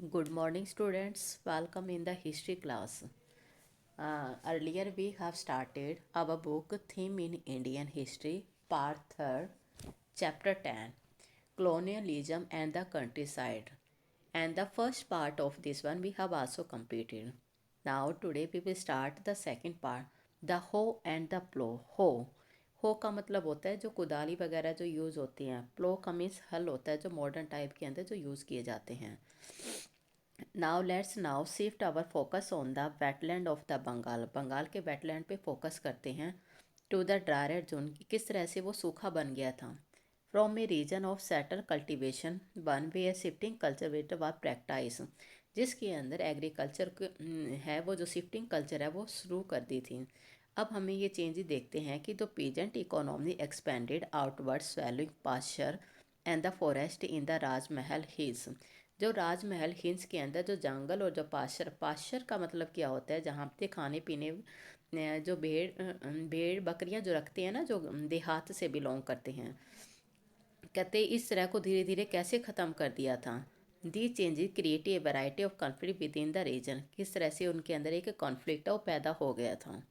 Good morning, students. Welcome in the history class. Earlier, we have started our book Theme in Indian History, Part 3, Chapter 10, Colonialism and the Countryside. And the first part of this one we have also completed. Now, today we will start the second part, the hoe and the plow. हो का मतलब होता है जो कुदाली वगैरह जो use होती हैं, प्लो का मीन्स हल होता है जो मॉडर्न टाइप के अंदर जो यूज़ किए जाते हैं. Now let's now shift our focus on the wetland of the Bengal. Bengal के वेटलैंड पे फोकस करते हैं. टू द ड्रायर जोन, किस तरह से वो सूखा बन गया था. From a region of settle cultivation one way shifting culture व प्रैक्टाइस, जिसके अंदर एग्रीकल्चर है वो जो शिफ्टिंग कल्चर है वो शुरू कर दी थी. अब हमें ये चेंजेस देखते हैं कि the peasant economy expanded outward swelling pasture and the forest in the Rajmahal hills. जो राजमहल हिल्स के अंदर जो जंगल और जो पास्चर, पास्चर का मतलब क्या होता है, जहाँ पे खाने पीने जो भेड़ बकरियाँ जो रखते हैं ना, जो देहात से बिलोंग करते हैं, कहते हैं इस तरह को धीरे धीरे कैसे ख़त्म कर दिया था. The changes create a variety of conflict within the region, किस तरह से उनके अंदर एक कॉन्फ्लिक्ट वो पैदा हो गया था.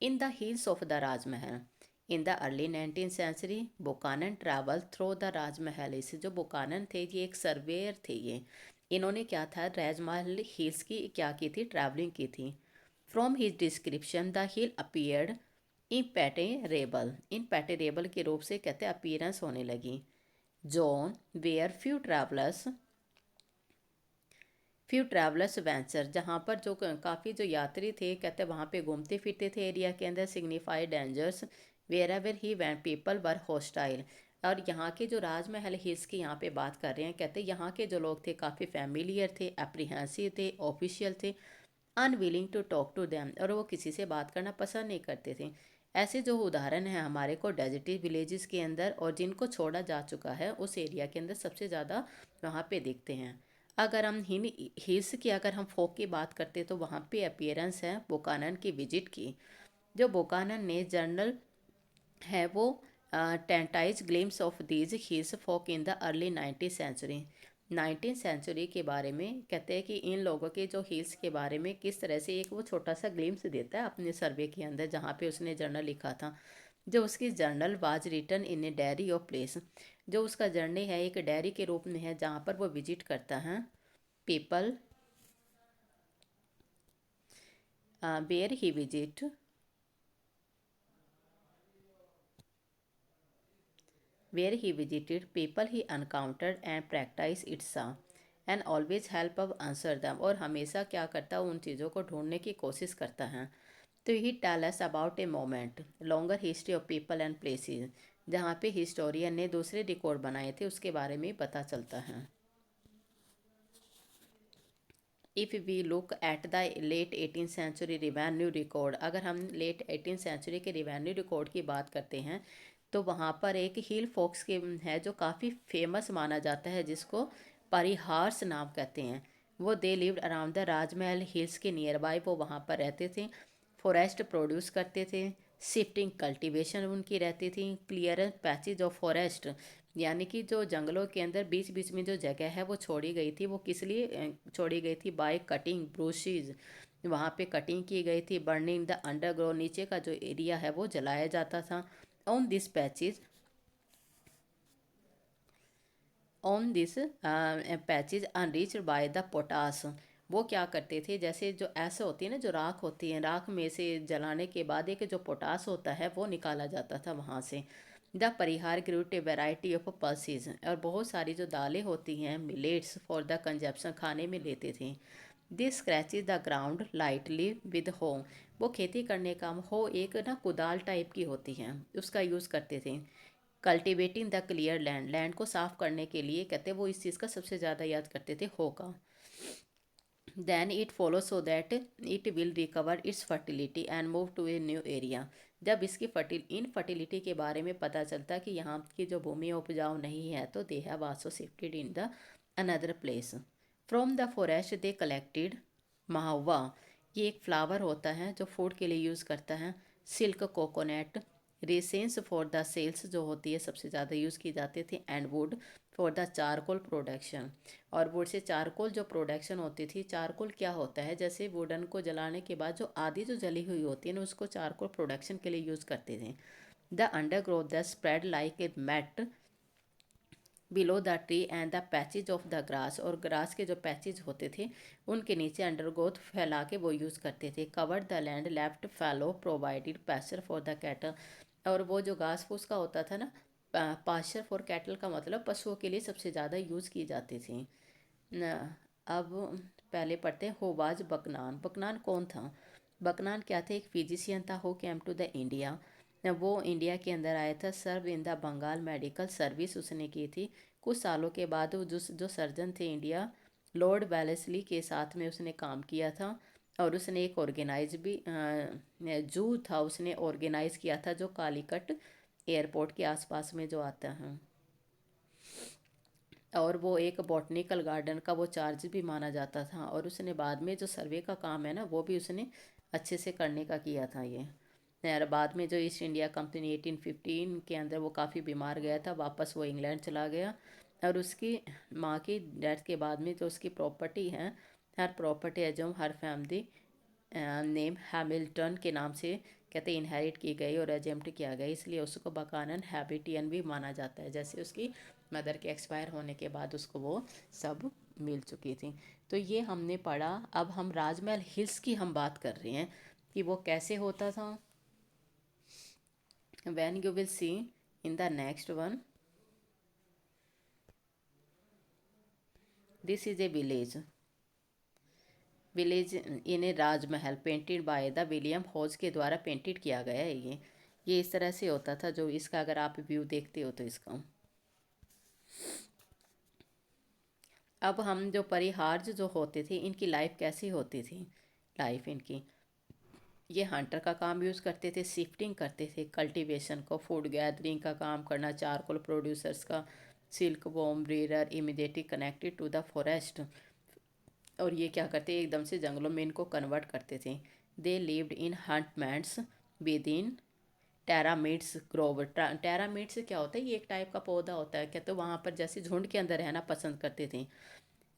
In the hills of the Rajmahal in the early 19th century Buchanan travel through the Rajmahal. इसे जो बुकानन थे ये एक सर्वेयर थे. ये इन्होंने क्या था, राजमहल हिल्स की क्या की थी, ट्रैवलिंग की थी. From his description the hill appeared impenetrable के रूप से कहते अपीयरेंस होने लगी. Zone where few travellers venture, जहाँ पर जो काफ़ी जो यात्री थे कहते वहाँ पे घूमते फिरते थे एरिया के अंदर. Signify dangers wherever he went people were hostile. और यहाँ के जो राजमहल हिल्स की यहाँ पे बात कर रहे हैं, कहते यहाँ के जो लोग थे काफ़ी फैमिलियर थे, अप्रीहेंसिव थे, ऑफिशियल थे, unwilling to talk to them, और वो किसी से बात करना पसंद नहीं करते थे. ऐसे जो उदाहरण हैं हमारे को डेजर्टी विलेजेस के अंदर और जिनको छोड़ा जा चुका है उस एरिया के अंदर सबसे ज़्यादा वहाँ पे दिखते हैं. अगर हम हिन हिल्स की अगर हम फोक की बात करते तो वहाँ पे अपीयरेंस है बुकानन की विजिट की. जो बुकानन ने जर्नल है वो tantalise glimpse of these hills folk in the early 19th century. 19th century के बारे में कहते हैं कि इन लोगों के जो हिल्स के बारे में किस तरह से एक वो छोटा सा ग्लिम्स देता है अपने सर्वे के अंदर, जहाँ पे उसने जर्नल लिखा था. जो उसकी journal was written in a diary of place, जो उसका जर्नी है एक डायरी के रूप में है जहाँ पर वो विजिट करता है. People where he visit where he visited, people he encountered and practiced its and always help of answer them. और हमेशा क्या करता है, उन चीज़ों को ढूंढने की कोशिश करता है. तो he tell us about a moment longer history of people and places, जहाँ पे हिस्टोरियन ने दूसरे रिकॉर्ड बनाए थे उसके बारे में पता चलता है. If we look at the late 18th century revenue record, अगर हम लेट 18th century के रिवेन्यू रिकॉर्ड की बात करते हैं तो वहाँ पर एक हिल फोक्स के है जो काफ़ी फेमस माना जाता है, जिसको परिहार्स नाम कहते हैं. वो they lived around the Rajmahal hills के नियर बाय, वो वहाँ पर रहते थे. फॉरेस्ट प्रोड्यूस करते थे. शिफ्टिंग कल्टीवेशन उनकी रहती थी. क्लियरेंस पैचेज ऑफ फॉरेस्ट, यानी कि जो जंगलों के अंदर बीच बीच में जो जगह है वो छोड़ी गई थी, वो किस लिए छोड़ी गई थी, बाय कटिंग ब्रूशीज, वहाँ पे कटिंग की गई थी. बर्निंग द अंडरग्राउंड, नीचे का जो एरिया है वो जलाया जाता था. On this patches on this patches unreached by the potash, वो क्या करते थे, जैसे जो ऐसे होती है ना, जो राख होती है, राख में से जलाने के बाद एक जो पोटास होता है वो निकाला जाता था वहाँ से. The Paharia grew a variety of pulses, और बहुत सारी जो दालें होती हैं मिलेट्स फॉर द कंजप्शन, खाने में लेते थे. This scratches the ground lightly with हो, वो खेती करने का हो एक ना कुदाल टाइप की होती है उसका यूज़ करते थे. Cultivating the clear land, land को साफ करने के लिए कहते वो इस चीज़ का सबसे ज़्यादा याद करते थे हो का. Then it follow so that it will recover its fertility and move to a new area. जब इसकी इनफर्टिलिटी के बारे में पता चलता कि यहाँ की जो भूमि उपजाऊ नहीं है तो they have also shifted in the another place. From the forest they collected mahua, ये एक फ्लावर होता है जो फूड के लिए यूज़ करता है. Silk, coconut, resins for the sales जो होती है सबसे ज़्यादा यूज़ की जाती थी. And wood for the charcoal production. और वुड से चारकोल जो प्रोडक्शन होती थी, चारकोल क्या होता है, जैसे वुडन को जलाने के बाद जो आधी जो जली हुई होती है ना, उसको चारकोल प्रोडक्शन के लिए यूज़ करते थे। The undergrowth the spread like a mat below the tree and the patches of the grass, और ग्रास के जो पैचेज होते थे उनके नीचे अंडरग्रोथ फैला के वो यूज़ करते थे। Covered the land left fallow provided pasture for the cattle, और वो जो घास फूस का होता था ना, पास्चर फॉर कैटल का मतलब पशुओं के लिए सबसे ज़्यादा यूज़ की जाती थी न। अब पहले पढ़ते हैं होवाज बकनान। बकनान कौन था? बकनान क्या थे? एक फिजिशियन था who came to the India. वो इंडिया के अंदर आया था। Serve in the Bengal medical service उसने की थी। कुछ सालों के बाद वो जो सर्जन थे इंडिया, लॉर्ड वेलेस्ली के साथ में उसने काम किया था। और उसने एक ऑर्गेनाइज भी जू था उसने ऑर्गेनाइज किया था, जो कालीकट एयरपोर्ट के आसपास में जो आता है। और वो एक बॉटनिकल गार्डन का वो चार्ज भी माना जाता था। और उसने बाद में जो सर्वे का काम है ना, वो भी उसने अच्छे से करने का किया था ये। और बाद में जो ईस्ट इंडिया कंपनी 1815 के अंदर वो काफ़ी बीमार गया था, वापस वो इंग्लैंड चला गया। और उसकी माँ की डेथ के बाद में जो उसकी प्रॉपर्टी है, हर प्रॉपर्टी है जो हर फैमिली नेम हैमिल्टन के नाम से कहते इनहेरिट की गई और एजेम्प्ट किया गया, इसलिए उसको बकानन हैबिटियन भी माना जाता है। जैसे उसकी मदर के एक्सपायर होने के बाद उसको वो सब मिल चुकी थी। तो ये हमने पढ़ा। अब हम राजमहल हिल्स की हम बात कर रहे हैं कि वो कैसे होता था। When you will see in the next one, this is a village in a Rajmahal painted by the William Hodges के द्वारा पेंटेड किया गया है ये इस तरह से होता था। जो इसका अगर आप व्यू देखते हो तो इसका, अब हम जो परिहार्य जो होते थे इनकी लाइफ कैसी होती थी। लाइफ इनकी, ये हंटर का काम यूज़ करते थे, शिफ्टिंग करते थे, कल्टीवेशन को, फूड गैदरिंग का काम करना, चारकोल प्रोड्यूसर्स का, silk worm breeder immediately connected to the forest. और ये क्या करते एकदम से जंगलों में इनको कन्वर्ट करते थे। They lived in hutments within tamarinds grove. Tamarinds क्या होता है? ये एक टाइप का पौधा होता है क्या, तो वहाँ पर जैसे झुंड के अंदर रहना पसंद करते थे।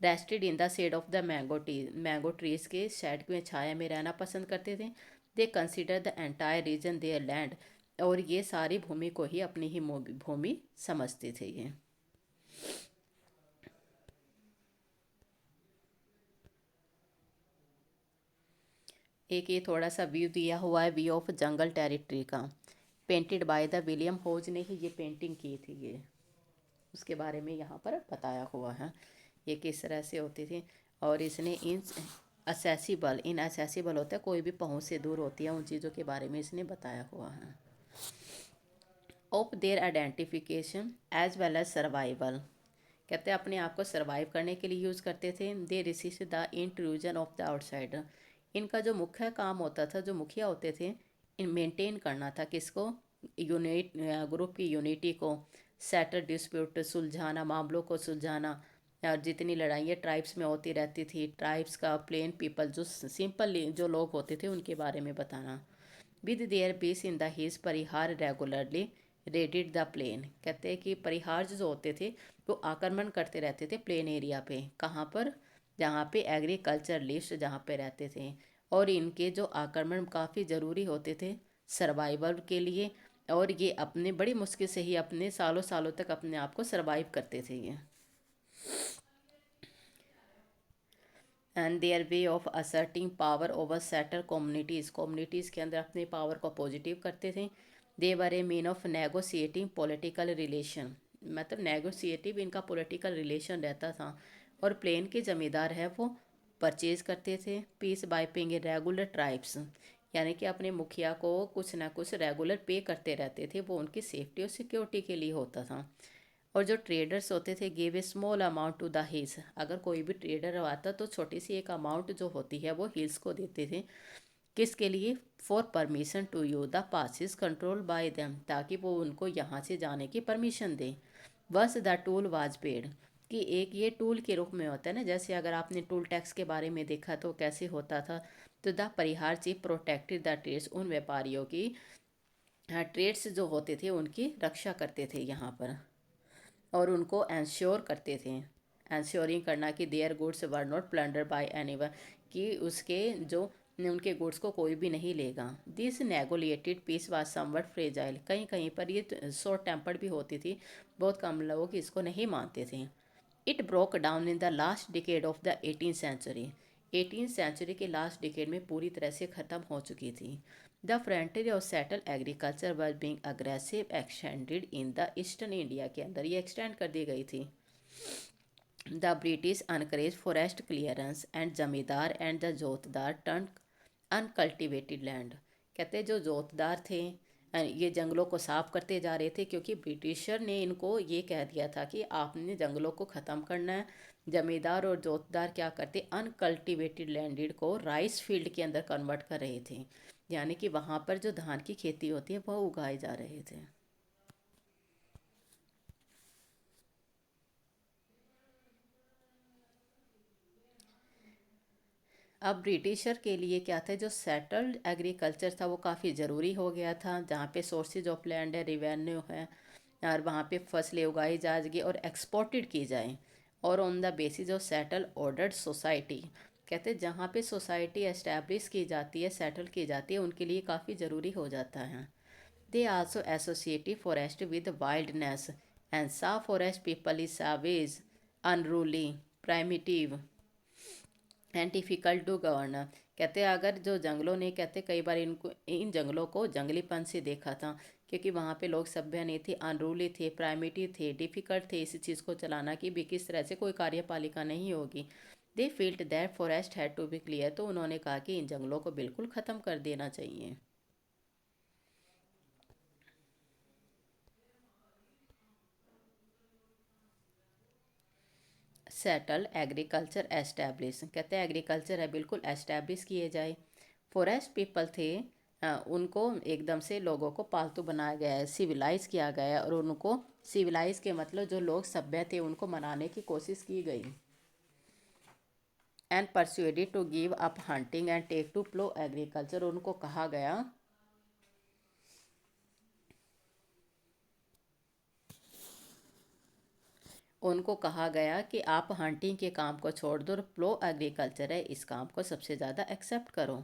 Rested in the shade of the mango trees के शेड में, छाया में रहना पसंद करते थे। They consider the entire region their land, और ये सारी भूमि को ही अपनी ही भूमि समझते थे ये। एक ये थोड़ा सा व्यू दिया हुआ है, व्यू ऑफ जंगल टेरिटरी का, पेंटेड बाय द विलियम होज ने ही ये पेंटिंग की थी ये, उसके बारे में यहाँ पर बताया हुआ है ये किस तरह से होती थी। और इसने इन इनअसेसिबल होता है, कोई भी पहुँच से दूर होती है, उन चीज़ों के बारे में इसने बताया हुआ है। Of their identification as well as survival, कहते हैं अपने आप को सर्वाइव करने के लिए यूज़ करते थे। They resist the intrusion of the outsider, इनका जो मुख्य काम होता था, जो मुखिया होते थे, इन मेंटेन करना था किसको? यूनिट, ग्रुप की यूनिटी को, सेटल डिस्प्यूट सुलझाना, मामलों को सुलझाना। और जितनी लड़ाइयाँ ट्राइब्स में होती रहती थी, ट्राइब्स का, प्लेन पीपल जो सिंपल जो लोग होते थे उनके बारे में बताना। With their peace in the hills, Parihar regularly raided the plain, कहते हैं कि परिहार जो होते थे वो आक्रमण करते रहते थे प्लेन एरिया पे। कहाँ पर? जहाँ पे एग्रीकल्चरलिस्ट जहाँ पे रहते थे। और इनके जो आक्रमण काफ़ी ज़रूरी होते थे सर्वाइवल के लिए। और ये अपने बड़ी मुश्किल से ही अपने सालों सालों तक अपने आप को सर्वाइव करते थे ये। And their way of asserting power over settle communities के अंदर अपने पावर को पॉजिटिव करते थे। They were a mean of negotiating political relation, मतलब नेगोशिएटिव इनका पॉलिटिकल रिलेशन रहता था। और प्लेन के जमींदार है वो परचेज करते थे peace by paying a regular tribes, यानी कि अपने मुखिया को कुछ ना कुछ रेगुलर पे करते रहते थे, वो उनकी सेफ्टी और सिक्योरिटी के लिए होता था। और जो ट्रेडर्स होते थे give a small amount to the hills, अगर कोई भी ट्रेडर आता तो छोटी सी एक अमाउंट जो होती है वो हिल्स को देते थे। किसके लिए? For permission to you the passes control by them, ताकि वो उनको यहाँ से जाने की परमिशन दें। बस द टूल वाज पेड, कि एक ये टूल के रूप में होता है ना, जैसे अगर आपने टूल टैक्स के बारे में देखा तो कैसे होता था। तो the Parihar chief protected the trades, उन व्यापारियों की ट्रेड्स जो होते थे उनकी रक्षा करते थे यहाँ पर। और उनको इंश्योर करते थे, इंश्योरिंग करना कि their goods were not plunder bye anyone, कि उसके जो उनके गुड्स को कोई भी नहीं लेगा। This negotiated peace was somewhat fragile, कहीं कहीं पर ये शॉर्ट टेम्पर्ड भी होती थी, बहुत कम लोग इसको नहीं मानते थे। It broke down in the last decade of the 18th century, 18th century के लास्ट डिकेड में पूरी तरह से ख़त्म हो चुकी थी। The frontier of settle agriculture was being aggressive extended in the eastern India, के अंदर ये एक्सटेंड कर दी गई थी। The British encourage forest clearance and zamindar and the jotdar turn uncultivated land, कहते जो जोतदार थे ये जंगलों को साफ करते जा रहे थे, क्योंकि ब्रिटिशर ने इनको ये कह दिया था कि आपने जंगलों को ख़त्म करना है। जमींदार और जोतदार क्या करते, अनकल्टिवेटेड लैंडेड को राइस फील्ड के अंदर कन्वर्ट कर रहे थे, यानी कि वहाँ पर जो धान की खेती होती है वह उगाए जा रहे थे। अब ब्रिटिशर के लिए क्या था, जो सेटल्ड एग्रीकल्चर था वो काफ़ी ज़रूरी हो गया था, जहाँ पे सोर्सेज ऑफ लैंड है, रिवेन्यू है, और वहाँ पे फसलें उगाई जाएगी और एक्सपोर्टेड की जाएँ। और on the basis of settle ordered society, कहते हैं जहाँ पे सोसाइटी एस्टेब्लिश की जाती है, सेटल की जाती है, उनके लिए काफ़ी ज़रूरी हो जाता है। They also associative forest with wildness and saw forest people is savage, unruly, primitive and difficult to govern, कहते हैं अगर जो जंगलों ने, कहते कई बार इनको, इन जंगलों को जंगलीपन से देखा था, क्योंकि वहाँ पे लोग सभ्य नहीं थे, अनरूली थे, प्राइमेटिव थे, डिफ़िकल्ट थे इस चीज़ को चलाना कि भी किस तरह से कोई कार्यपालिका नहीं होगी। They field that forest had to be clear, तो उन्होंने कहा कि इन जंगलों को बिल्कुल ख़त्म कर देना चाहिए। सेटल एग्रीकल्चर एस्टैब्लिश, कहते हैं एग्रीकल्चर है बिल्कुल एस्टैब्लिश किए जाए। फॉरेस्ट पीपल थे, उनको एकदम से लोगों को पालतू बनाया गया है, सिविलाइज किया गया है, और उनको सिविलाइज के मतलब जो लोग सभ्य थे उनको मनाने की कोशिश की गई। And persuaded to give up hunting and take to plough agriculture, उनको कहा गया, उनको कहा गया कि आप हंटिंग के काम को छोड़ दो और प्लो एग्रीकल्चर है इस काम को सबसे ज़्यादा एक्सेप्ट करो।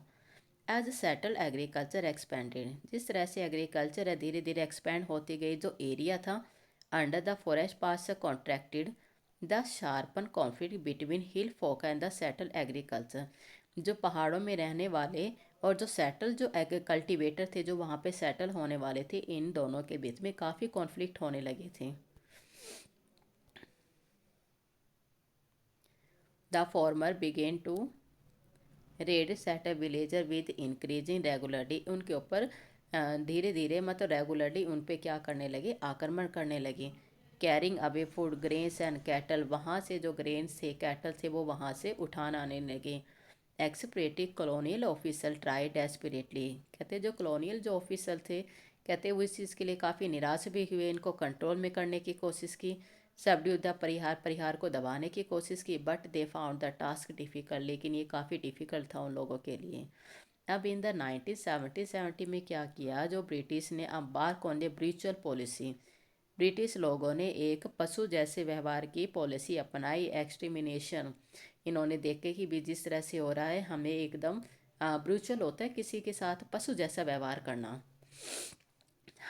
एज सेटल एग्रीकल्चर एक्सपेंडेड, जिस तरह से एग्रीकल्चर है धीरे धीरे एक्सपेंड होती गई, जो एरिया था under the forest pass contracted, the sharpen conflict between hill folk and the settle agriculture, जो पहाड़ों में रहने वाले और जो सेटल जो कल्टिवेटर थे जो वहाँ पे सेटल होने वाले थे, इन दोनों के बीच में काफ़ी कॉन्फ्लिक्ट होने लगे थे। The former began to raid set a villager with increasing regularly, उनके ऊपर धीरे धीरे मतलब रेगुलरली उन पे क्या करने लगे, आक्रमण करने लगे। Carrying away food grains and cattle, वहाँ से जो ग्रेन्स थे, कैटल थे, वो वहाँ से उठान आने लगे। एक्सप्रेटिव कॉलोनियल ऑफिसर ट्राई डेस्परेटली, कहते जो कॉलोनियल जो ऑफिसर थे, कहते वो इस चीज़ के लिए काफ़ी निराश भी हुए, इनको कंट्रोल में करने की कोशिश की, सबड्यू द परिहार, परिहार को दबाने की कोशिश की, but they found the task difficult, लेकिन ये काफ़ी डिफ़िकल्ट था उन लोगों के लिए। अब इन द 1970 में क्या किया, जो ब्रिटिश ने अम्बार्क ऑन ए ब्रीचुअल पॉलिसी, ब्रिटिश लोगों ने एक पशु जैसे व्यवहार की पॉलिसी अपनाई, एक्सटर्मिनेशन, इन्होंने देखे कि भी जिस तरह से हो रहा है हमें एकदम ब्रूचल होता है किसी के साथ पशु जैसा व्यवहार करना।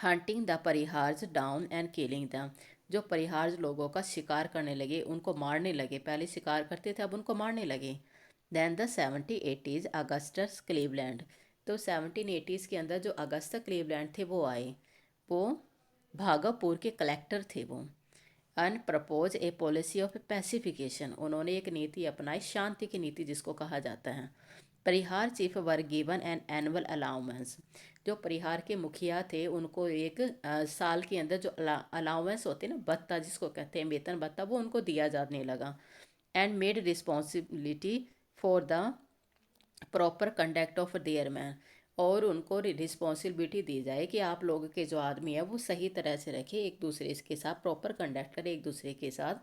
Hunting the Parihars down and killing the, जो परिहार्स लोगों का शिकार करने लगे, उनको मारने लगे, पहले शिकार करते थे अब उनको मारने लगे। Then the 1780s Augustus Cleveland, तो 1780s के अंदर जो अगस्ता क्लीवलैंड थे वो आए, वो भागलपुर के कलेक्टर थे वो। अन प्रपोज ए पॉलिसी ऑफ पैसिफिकेशन, उन्होंने एक नीति अपनाई, शांति की नीति जिसको कहा जाता है। Parihar chief were given an annual allowance, जो परिहार के मुखिया थे उनको एक साल के अंदर जो अलाउंस होते ना, भत्ता जिसको कहते हैं वेतन भत्ता, वो उनको दिया जाने लगा। And made responsibility for the proper conduct of their man, और उनको रिस्पॉन्सिबिलिटी दी जाए कि आप लोगों के जो आदमी है वो सही तरह से रखें, एक दूसरे के साथ प्रॉपर कंडक्ट करें, एक दूसरे के साथ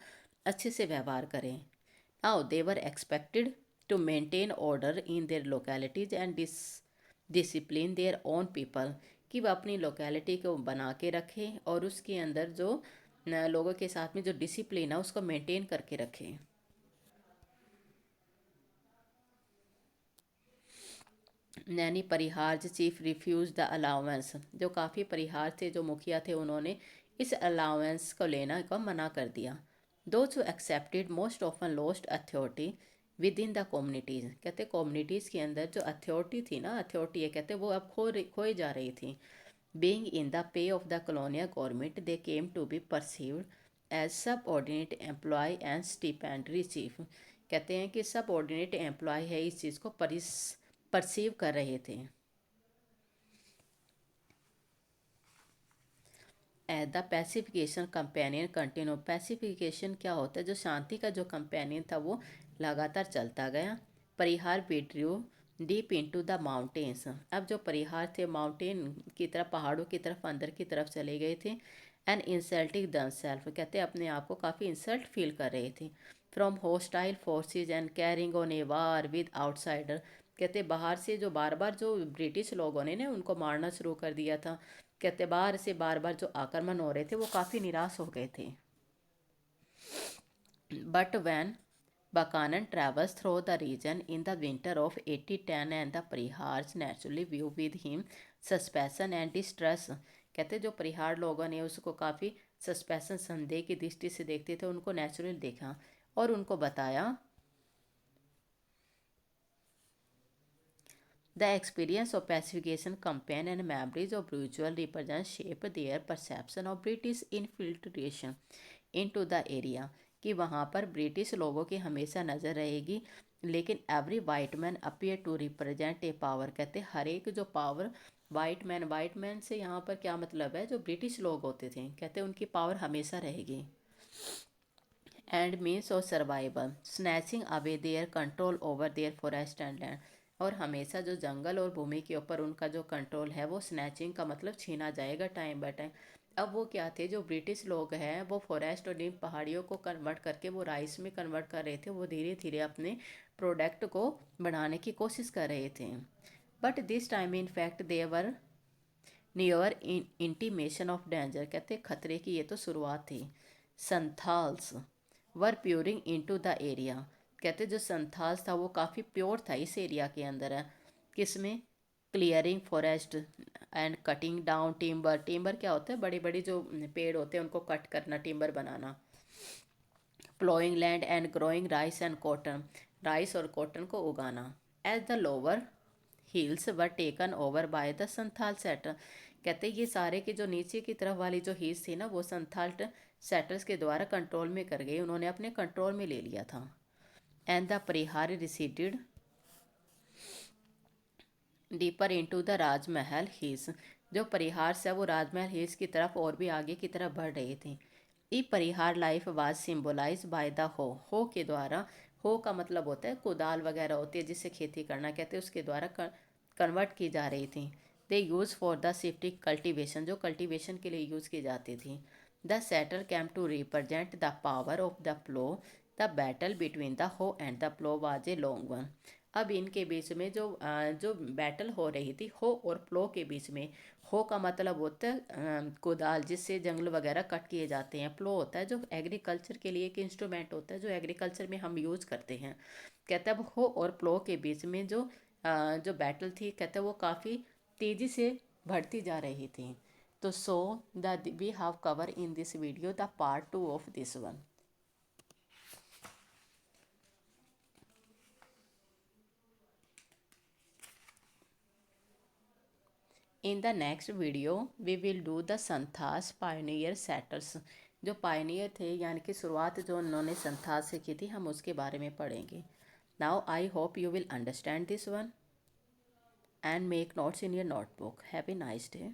अच्छे से व्यवहार करें। Now they were expected to maintain order in their localities and discipline their own people, कि वह अपनी लोकेलिटी को बना के रखें और उसके अंदर जो लोगों के साथ में जो डिसिप्लिन है उसको मेंटेन करके रखें। नैनी परिहार चीफ रिफ्यूज द अलाउंस, जो काफ़ी परिहार थे जो मुखिया थे उन्होंने इस अलाउंस को लेना को मना कर दिया। Those who accepted most often lost authority with in the communities, कहते कम्युनिटीज़ के अंदर जो अथॉरिटी थी ना, अथॉरिटी है कहते वो अब खोई जा रही थी। Being in the pay of the colonial government they came to be perceived as subordinate employ and stipendiary chief, कहते हैं कि सब ऑर्डिनेट एम्प्लॉय है इस चीज़ को परसीव कर रहे थे। एट द पैसिफिकेशन कंपेनियन कंटिन्यू, पैसिफिकेशन क्या होता है, जो शांति का जो कंपेनियन था वो लगातार चलता गया। Parihar withdrew deep into the mountains, अब जो परिहार थे माउंटेन की तरफ, पहाड़ों की तरफ, अंदर की तरफ चले गए थे। एंड इंसल्टिंग दमसेल्फ, कहते अपने आप को काफ़ी इंसल्ट फील कर रहे थे। From hostile forces and carrying on A war with outsider, कहते बाहर से जो बार बार जो ब्रिटिश लोगों ने उनको मारना शुरू कर दिया था। कहते बाहर से बार बार जो आक्रमण हो रहे थे वो काफ़ी निराश हो गए थे। But when Buchanan travels through the region in the winter of 8010 and the Prihars naturally view with him suspicion and distress, कहते जो परिहार लोगों ने उसको काफ़ी सस्पेंसन संदेह की दृष्टि से देखते थे, उनको नेचुरल देखा और उनको बताया the experience of pacification campaign and memories of ritual represent shape their perception of British infiltration into the area, कि वहाँ पर ब्रिटिश लोगों की हमेशा नज़र रहेगी, लेकिन every white man appear to represent a power, कहते हर एक जो पावर वाइट मैन से यहाँ पर क्या मतलब है, जो ब्रिटिश लोग होते थे कहते उनकी पावर हमेशा रहेगी। And means of survival snatching away their control over their forest and land, और हमेशा जो जंगल और भूमि के ऊपर उनका जो कंट्रोल है वो स्नैचिंग का मतलब छीना जाएगा टाइम बाय टाइम। अब वो क्या थे, जो ब्रिटिश लोग हैं वो फॉरेस्ट और इन पहाड़ियों को कन्वर्ट करके वो राइस में कन्वर्ट कर रहे थे, वो धीरे धीरे अपने प्रोडक्ट को बढ़ाने की कोशिश कर रहे थे। But this time in fact there were near intimation of danger, कहते खतरे की ये तो शुरुआत थी। Santhals were pouring into the area, कहते जो संथाल्स था वो काफ़ी प्योर था इस एरिया के अंदर है। किसमें? Clearing forest and cutting down timber, timber क्या होता है, बड़े बड़े जो पेड़ होते हैं उनको कट करना, टिम्बर बनाना। Ploughing land and growing rice and cotton, rice और कॉटन को उगाना। As the lower hills were taken over by the Santhal settle, कहते ये सारे के जो नीचे की तरफ वाली जो हिल्स थी ना वो संथाल सेटल्स के द्वारा कंट्रोल में कर गए, उन्होंने अपने कंट्रोल में ले लिया था। And the Parihar receded deeper into the Rajmahal hills, जो परिहार से वो राजमहल हिल्स की तरफ और भी आगे की तरफ बढ़ रहे थे। ई Parihar life was symbolise by the hoe के द्वारा, हो का मतलब होता है कुदाल वगैरह होती है जिससे खेती करना, कहते हैं उसके द्वारा कन्वर्ट की जा रही थी। They use for the shifting cultivation, जो कल्टिवेशन के लिए यूज़ की जाती थी। The settle came to represent the power of the plough, the battle between the hoe and the plough was a long one, अब इनके बीच में जो बैटल हो रही थी हो और प्लो के बीच में, हो का मतलब होता है कुदाल जिससे जंगल वगैरह कट किए जाते हैं, प्लो होता है जो एग्रीकल्चर के लिए एक इंस्ट्रूमेंट होता है जो एग्रीकल्चर में हम यूज़ करते हैं। कहता है अब हो और प्लो के बीच में जो बैटल थी, कहता है वो काफ़ी तेज़ी से बढ़ती जा रही थी। तो so the we have cover in this video the part 2 of this one. In the next video we will do the Santhas pioneer settles, जो पायनियर थे यानी कि शुरुआत जो उन्होंने संथास से की थी, हम उसके बारे में पढ़ेंगे। Now I hope you will understand this one and make notes in your notebook. Have a nice day.